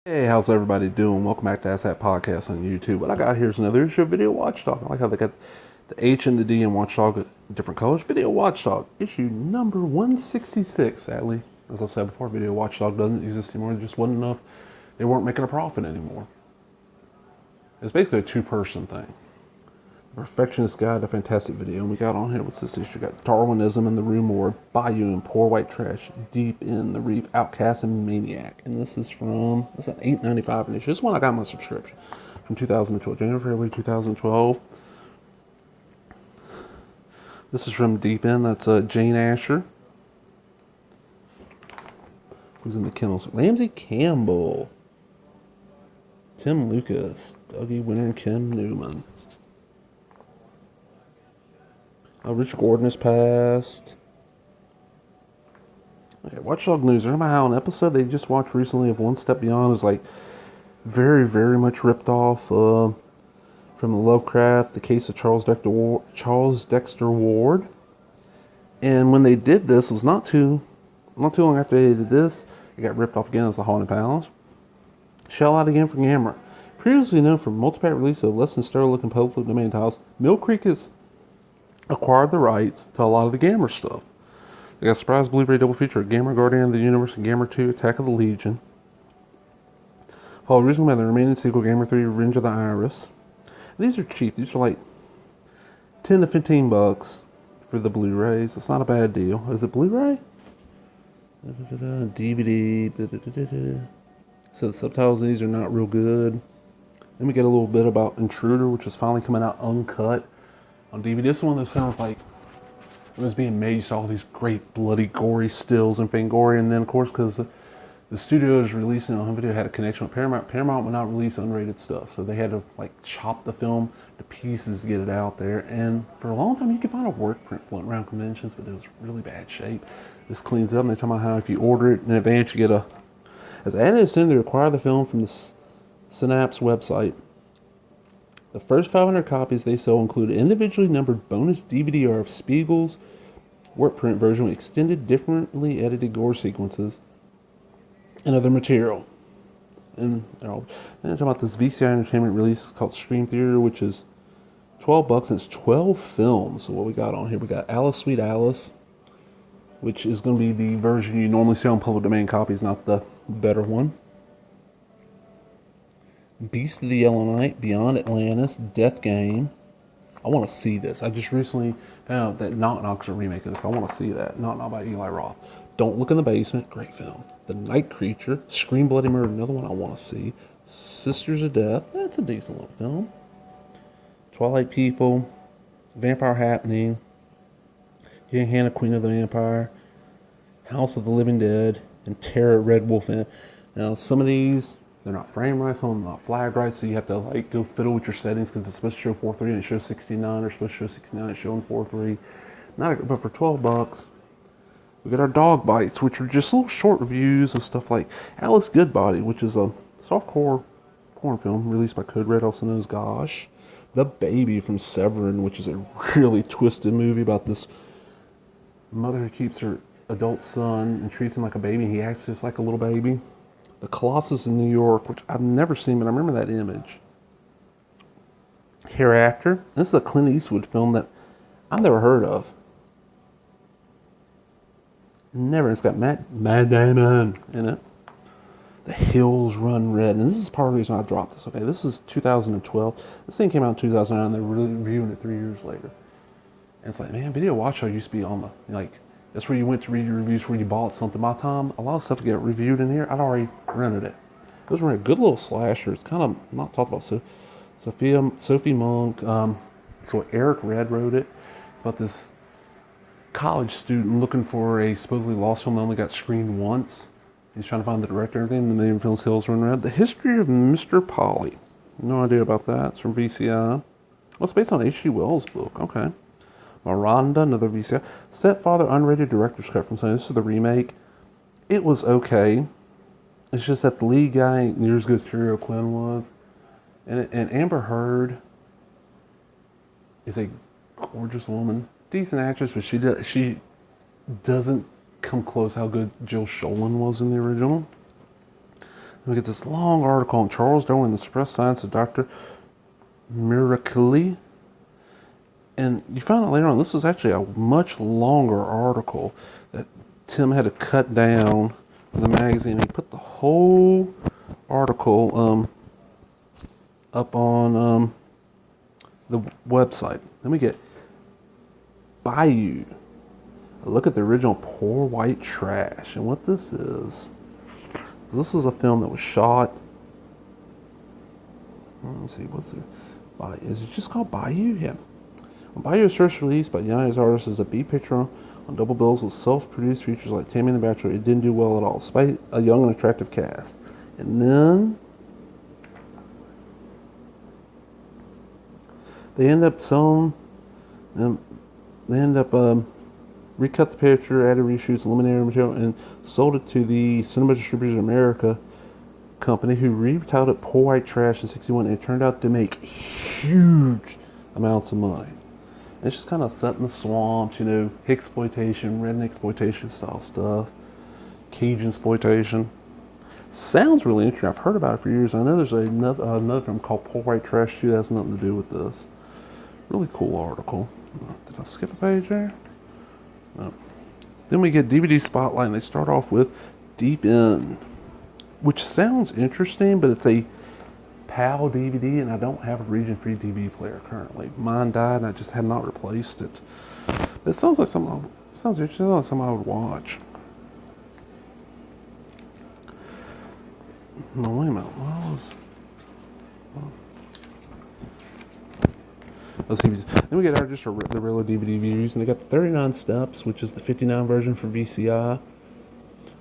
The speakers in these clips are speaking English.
Hey, how's everybody doing? Welcome back to Ask That Podcast on YouTube. What I got here is another issue of Video Watchdog. I like how they got the H and the D in Watchdog in different colors. Video Watchdog, issue number 166. Sadly, as I said before, Video Watchdog doesn't exist anymore. There just wasn't enough. They weren't making a profit anymore. It's basically a two-person thing. Perfectionist Guide, a fantastic video. And we got on here, what's this issue? We got Darwinism in the Room War, Bayou and Poor White Trash, Deep in the Reef, Outcast and Maniac. And this is an $8.95 issue. This one I got my subscription from 2012, January, February 2012. This is from Deep In, that's Jane Asher. Who's in the kennels? Ramsey Campbell, Tim Lucas, Dougie Winter, and Kim Newman. Richard Gordon has passed. Okay, Watchdog News. Remember how an episode they just watched recently of One Step Beyond is like very, very much ripped off from the Lovecraft, the case of Charles Dexter Ward. And when they did this, it was not too long after they did this, it got ripped off again as the Haunted Palace. Shell Out again for Gamera. Previously known for multi-pack release of less than stereo-looking public domain titles, Mill Creek has acquired the rights to a lot of the Gamera stuff. They got a surprise Blu-ray double feature of Gamera Guardian of the Universe and Gamera 2 Attack of the Legion. Followed originally by the remaining sequel, Gamera 3 Revenge of the Iris. These are cheap. These are like 10 to 15 bucks for the Blu-rays. It's not a bad deal. Is it Blu-ray? DVD. So the subtitles in these are not real good. Then we get a little bit about Intruder, which is finally coming out uncut on DVD. This one that sounds like it was being made. You saw all these great bloody gory stills and Fangoria, and then of course because the studio is releasing on home video had a connection with Paramount would not release unrated stuff, so they had to like chop the film to pieces to get it out there. And for a long time you could find a work print floating around conventions, but it was really bad shape. This cleans it up, and they talk about how if you order it in advance you get a, as added as soon as they acquire the film from the Synapse website. The first 500 copies they sell include an individually numbered bonus DVD of Spiegel's work print version with extended, differently edited gore sequences and other material. And talking about this VCI Entertainment release called Scream Theater, which is 12 bucks, and it's 12 films. So what we got on here, we got Alice Sweet Alice, which is going to be the version you normally see on public domain copies, not the better one. Beast of the Yellow Night, Beyond Atlantis, Death Game. I want to see this. I just recently found out that Knock Knock's a remake of this. I want to see that. Knock Knock by Eli Roth. Don't Look in the Basement, great film. The Night Creature, Scream Bloody Murder, another one I want to see. Sisters of Death, that's a decent little film. Twilight People, Vampire Happening, Young Hannah, Queen of the Vampire, House of the Living Dead, and Terror at Red Wolf Inn. Now, some of these, they're not frame right, some of them are not flag right, so you have to like go fiddle with your settings because it's supposed to show 4:3 and it shows 69, or supposed to show 69 and it's showing 4:3. But for 12 bucks, we got our Dog Bites, which are just little short reviews of stuff like Alice Goodbody, which is a softcore porn film released by Code Red, also known as Gosh. The Baby from Severin, which is a really twisted movie about this mother who keeps her adult son and treats him like a baby. He acts just like a little baby. The Colossus in New York, which I've never seen, but I remember that image. Hereafter. This is a Clint Eastwood film that I've never heard of. Never. It's got Matt Damon in it. The Hills Run Red. And this is part of the reason I dropped this. Okay, this is 2012. This thing came out in 2009. They're really reviewing it 3 years later. And it's like, man, Video Watch Show used to be on the, like, that's where you went to read your reviews where you bought something. By the time a lot of stuff to get reviewed in here, I'd already rented it. It was a good little slasher. It's kind of not talked about. So, Sophie Monk. So Eric Red wrote it. It's about this college student looking for a supposedly lost film that only got screened once. He's trying to find the director and everything. The name of film's Hills Run Red. The History of Mr. Polly. No idea about that. It's from VCI. Well, it's based on H.G. Wells' book. Okay. Miranda, another VCI. Stepfather, unrated director's cut from Sony. This is the remake. It was okay. It's just that the lead guy years ago, Terry O'Quinn was, and Amber Heard is a gorgeous woman, decent actress, but she doesn't come close how good Jill Schoelen was in the original. We get this long article on Charles Darwin, the suppressed science of Dr. Miracoli. And you find out later on, this is actually a much longer article that Tim had to cut down in the magazine. He put the whole article up on the website. Then we get Bayou. A look at the original Poor White Trash. And what this is a film that was shot. Let me see, what's it? Is it just called Bayou? Yeah. When Bayou was first released by United Artists as a B picture on double bills with self-produced features like Tammy and the Bachelor, it didn't do well at all, despite a young and attractive cast. And then they end up selling, recut the picture, added reshoots, eliminated material, and sold it to the Cinema Distributors America company, who retitled it Poor White Trash in '61, and it turned out to make huge amounts of money. And it's just kind of set in the swamps, you know, hicksploitation, redneck exploitation style stuff, Cajun exploitation. Sounds really interesting. I've heard about it for years. I know there's another film called Poor White Trash too that has nothing to do with this. Really cool article. Did I skip a page there? No. Then we get DVD Spotlight, and they start off with Deep In, which sounds interesting, but it's a PAL DVD, and I don't have a region-free DVD player currently. Mine died, and I just have not replaced it. But it sounds like something. Sounds interesting. Like something I would watch. No, wait a minute. Let's see. Then we get the regular DVD views, and they got 39 Steps, which is the 59 version for VCI.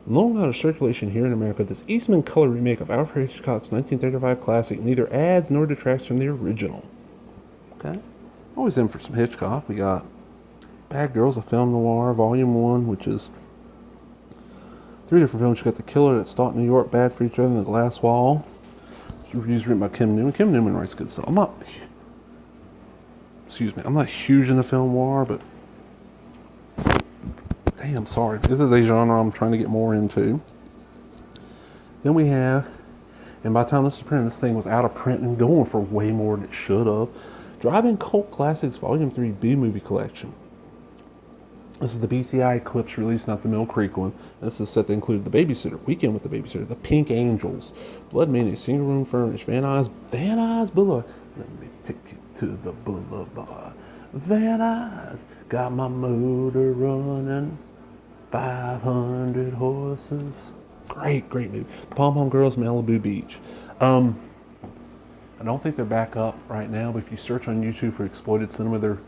Long out of circulation here in America, this Eastman color remake of Alfred Hitchcock's 1935 classic neither adds nor detracts from the original. Okay, always in for some Hitchcock. We got Bad Girls, a Film Noir, Volume 1, which is 3 different films. You got The Killer That Stalked New York, Bad for Each Other, and The Glass Wall. Reviews written by Kim Newman. Kim Newman writes good stuff. I'm not huge in the film noir, but damn, sorry. This is a genre I'm trying to get more into. Then we have, and by the time this was printed, this thing was out of print and going for way more than it should have. Drive-In Cult Classics Volume 3 B-Movie Collection. This is the BCI Eclipse release, not the Mill Creek one. This is set to include The Babysitter, Weekend with the Babysitter, The Pink Angels, Blood Mania, Single Room Furnished, Van Nuys Boulevard. Let me take you to the boulevard. Van Nuys, got my motor running, 500 horses. Great movie. Pom Pom Girls, Malibu Beach. I don't think they're back up right now, but if you search on YouTube for Exploited Cinema, they're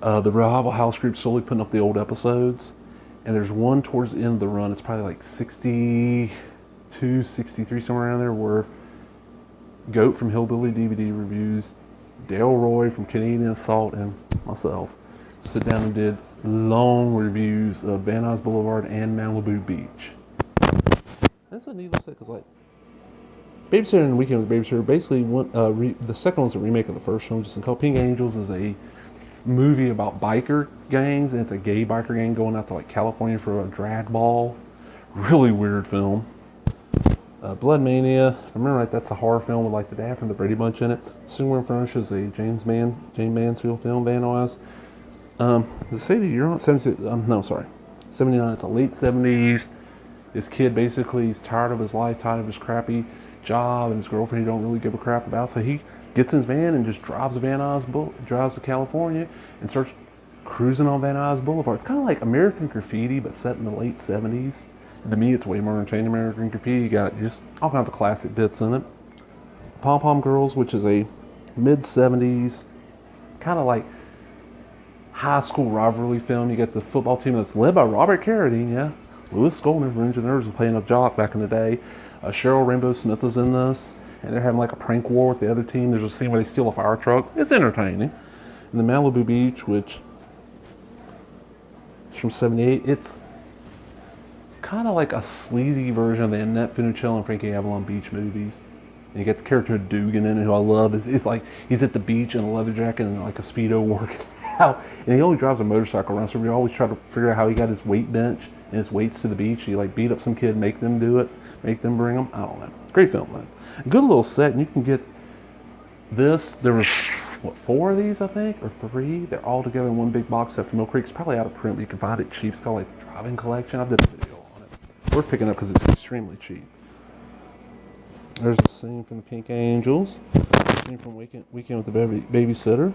the Revival House group slowly putting up the old episodes, and there's one towards the end of the run. It's probably like 62, 63, somewhere around there, where Goat from Hillbilly DVD Reviews, Dale Roy from Canadian Assault, and myself sit down and did long reviews of Van Nuys Boulevard and Malibu Beach. That's a neat thing, because like Babysitter and Weekend with the Babysitter, basically the second one's a remake of the first one, just called Pink Angels, is a movie about biker gangs, and it's a gay biker gang going out to like California for a drag ball. Really weird film. Blood Mania, if I remember right, that's a horror film with like the dad from the Brady Bunch in it. Single Room Furnished is a James Mansfield film, Van Nuys. The City You're on 79. It's a late 70s. This kid basically is tired of his life, tired of his crappy job, and his girlfriend he don't really give a crap about. So he gets in his van and just drives drives to California and starts cruising on Van Nuys Boulevard. It's kind of like American Graffiti, but set in the late 70s. And to me, it's way more entertaining than American Graffiti. You got just all kinds of classic bits in it. Pom Pom Girls, which is a mid-70s, kind of like high school rivalry film. You got the football team that's led by Robert Carradine, yeah. Louis Goldman from Engineers was playing a jock back in the day. Cheryl Rainbow Smith is in this, and they're having like a prank war with the other team. There's a scene where they steal a fire truck. It's entertaining. And the Malibu Beach, which is from '78, it's kind of like a sleazy version of the Annette Funicello and Frankie Avalon beach movies. And you get the character of Dugan in it, who I love. It's like he's at the beach in a leather jacket and like a Speedo working out. And he only drives a motorcycle around, so we always try to figure out how he got his weight bench and his weights to the beach. He like beat up some kid and make them do it. make them bring them. I don't know. Great film though. Good little set, and you can get this. There was what, 4 of these I think, or 3. They're all together in one big box set from Mill Creek. It's probably out of print, but you can find it cheap. It's called like the Driving Collection. I've did a video on it. Worth picking up because it's extremely cheap. There's a scene from the Pink Angels. A scene from Weekend with the Babysitter.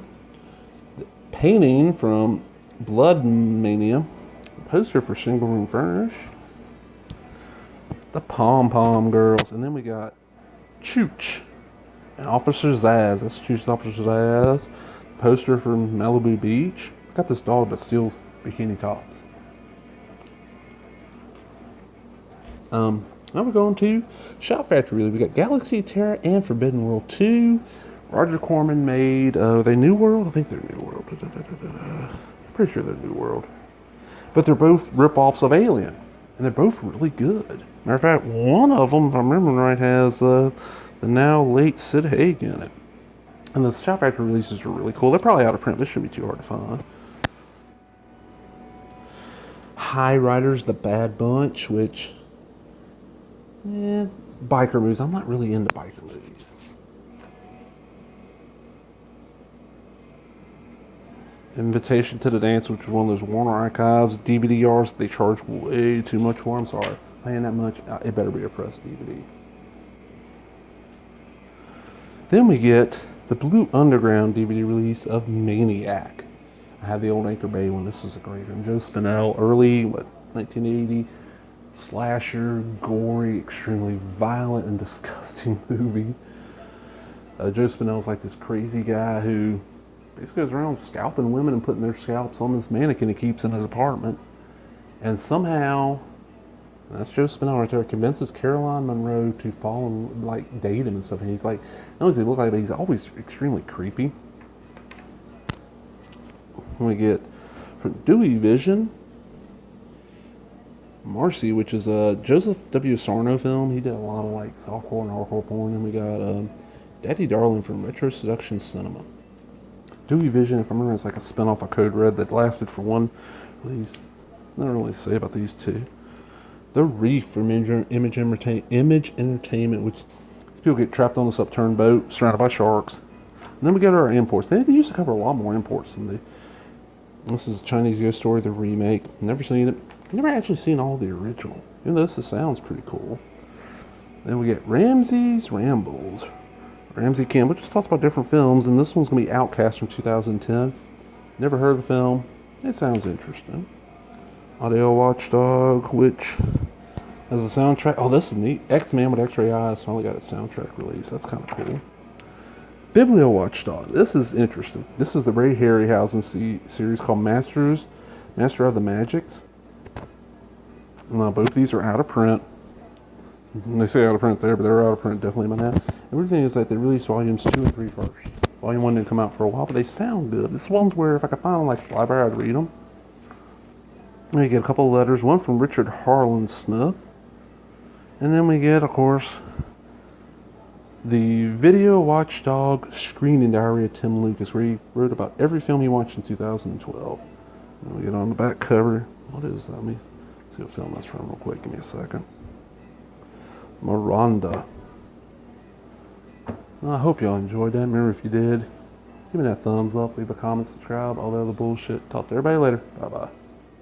The painting from Blood Mania. A poster for Single Room Furnish. The Pom Pom Girls. And then we got Chooch and Officer Zaz. That's Chooch, Officer Zaz. Poster from Malibu Beach. Got this dog that steals bikini tops. Now we're going to Shout Factory. Really, we got Galaxy Terra and Forbidden World 2. Roger Corman made, are they New World? I think they're New World. Pretty sure they're New World. But they're both rip-offs of Alien. And they're both really good. Matter of fact, one of them, if I'm remembering right, has the now late Sid Haig in it. And the Shout Factory releases are really cool. They're probably out of print. This shouldn't be too hard to find. High Riders, The Bad Bunch, which... biker movies. I'm not really into biker movies. Invitation to the Dance, which is one of those Warner Archives DVD-Rs. They charge way too much for. I'm sorry. Paying that much, it better be a press DVD. Then we get the Blue Underground DVD release of Maniac. I have the old Anchor Bay one. This is a great one. Joe Spinell, early, 1980. Slasher, gory, extremely violent and disgusting movie. Joe Spinell's like this crazy guy who basically goes around scalping women and putting their scalps on this mannequin he keeps in his apartment. And somehow, that's Joe Spinell right there, convinces Caroline Monroe to fall and like date him and stuff. And he's like, not only does he look like, but he's always extremely creepy. We get from Dewey Vision, Marcy, which is a Joseph W. Sarno film. He did a lot of like softcore and hardcore porn. And we got Daddy Darling from Retro Seduction Cinema. Dewey Vision, if I remember, it's like a spinoff of Code Red that lasted for one release. Nothing really to say about these two. The Reef from Image Entertainment, which people get trapped on this upturned boat surrounded by sharks. And then we got our imports. They used to cover a lot more imports than they. This is Chinese Ghost Story, the remake. Never seen it. Never actually seen all the original. Even though this sounds pretty cool. Then we get Ramsey's Rambles. Ramsey Campbell just talks about different films, and this one's going to be Outcast from 2010. Never heard of the film. It sounds interesting. Audio Watchdog, which has a soundtrack. Oh, this is neat. X-Man with X-Ray Eyes finally got a soundtrack release. That's kind of cool. Biblio Watchdog. This is interesting. This is the Ray Harryhausen series called Master of the Magics. Now, both these are out of print. And they say out of print there, but they're out of print definitely by now. Everything is that they released volumes 2 and 3 first. Volume 1 didn't come out for a while, but they sound good. This one's where if I could find them like the library, I'd read them. And we get a couple of letters, one from Richard Harlan Smith. And then we get, of course, the Video Watchdog Screening Diary of Tim Lucas, where he wrote about every film he watched in 2012. And we get on the back cover. What is that? Let me see what film that's from real quick. Give me a second. Miranda. Well, I hope y'all enjoyed that. Remember, if you did, give me that thumbs up, leave a comment, subscribe, all the other bullshit. Talk to everybody later. Bye-bye.